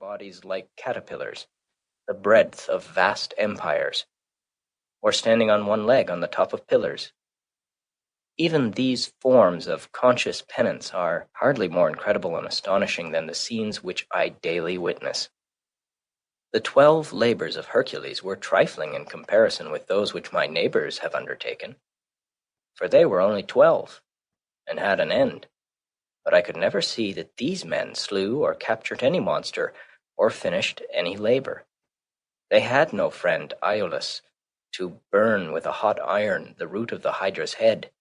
bodies like caterpillars, the breadth of vast empires, or standing on one leg on the top of pillars. Even these forms of conscious penance are hardly more incredible and astonishing than the scenes which I daily witness. The 12 labors of Hercules were trifling in comparison with those which my neighbors have undertaken, for they were only 12, and had an end. But I could never see that these men slew or captured any monster, or finished any labor. They had no friend Iolaus to burn with a hot iron the root of the Hydra's head,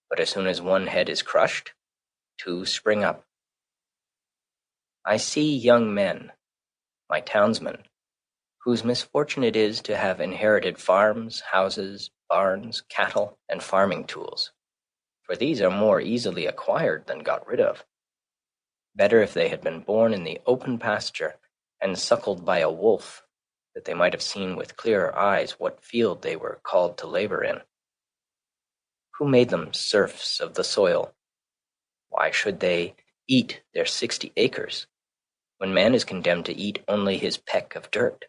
but as soon as one head is crushed, 2 spring up. I see young men, my townsmen, whose misfortune it is to have inherited farms, houses, barns, cattle, and farming tools, for these are more easily acquired than got rid of. Better if they had been born in the open pasture and suckled by a wolf, that they might have seen with clearer eyes what field they were called to labor in. Who made them serfs of the soil? Why should they eat their 60 acres, when man is condemned to eat only his peck of dirt?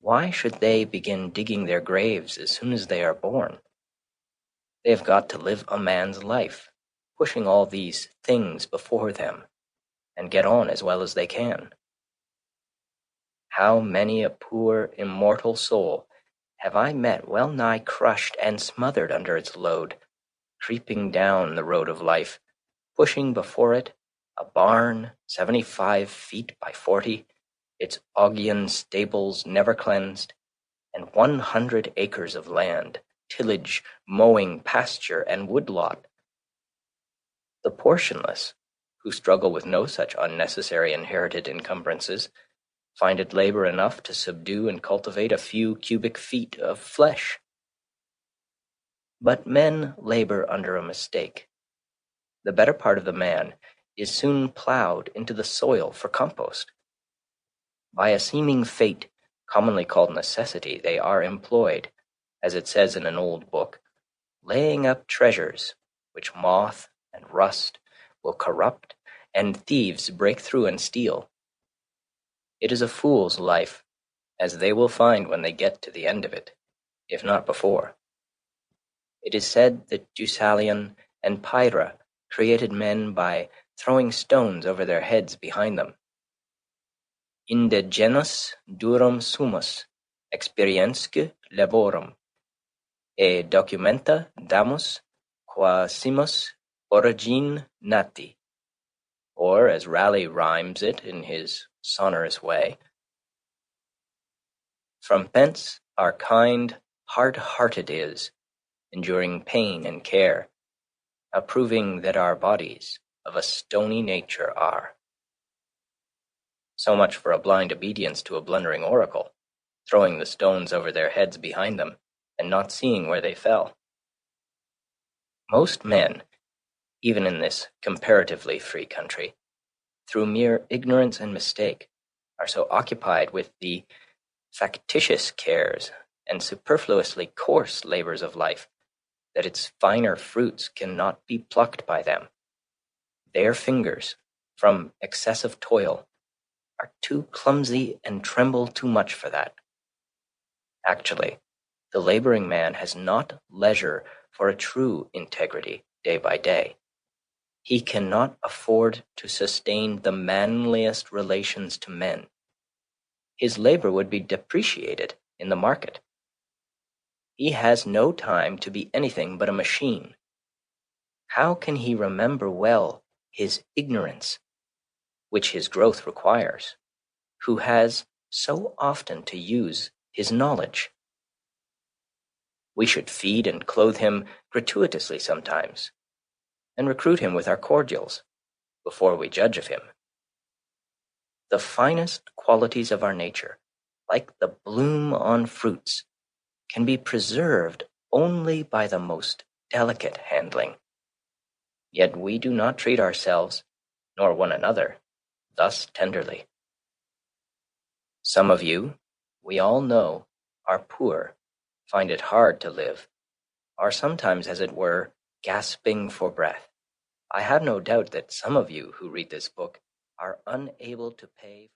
Why should they begin digging their graves as soon as they are born? They have got to live a man's life, pushing all these things before them, and get on as well as they can. How many a poor, immortal soul have I met well nigh crushed and smothered under its load, creeping down the road of life, pushing before it a barn 75 feet by 40, its Augean stables never cleansed, and 100 acres of land, tillage, mowing, pasture, and woodlot. The portionless, who struggle with no such unnecessary inherited encumbrances, find it labor enough to subdue and cultivate a few cubic feet of flesh. But men labor under a mistake. The better part of the man is soon plowed into the soil for compost. By a seeming fate, commonly called necessity, they are employed, as it says in an old book, laying up treasures which moth and rust will corrupt and thieves break through and steal. It is a fool's life, as they will find when they get to the end of it, if not before. It is said that Deucalion and Pyrrha created men by throwing stones over their heads behind them. Inde genus durum sumus, experiensque laborum, e documenta damus qua simus origine nati. Or, as Raleigh rhymes it in his sonorous way, from thence our kind hard-hearted is, enduring pain and care, approving that our bodies of a stony nature are. So much for a blind obedience to a blundering oracle, throwing the stones over their heads behind them, and not seeing where they fell. Most men, even in this comparatively free country, through mere ignorance and mistake, are so occupied with the factitious cares and superfluously coarse labors of life that its finer fruits cannot be plucked by them. Their fingers, from excessive toil, are too clumsy and tremble too much for that. Actually, the laboring man has not leisure for a true integrity day by day. He cannot afford to sustain the manliest relations to men. His labor would be depreciated in the market. He has no time to be anything but a machine. How can he remember well his ignorance, which his growth requires, who has so often to use his knowledge? We should feed and clothe him gratuitously sometimes, and recruit him with our cordials, before we judge of him. The finest qualities of our nature, like the bloom on fruits, can be preserved only by the most delicate handling. Yet we do not treat ourselves, nor one another, thus tenderly. Some of you, we all know, are poor, find it hard to live, are sometimes, as it were, gasping for breath. I have no doubt that some of you who read this book are unable to pay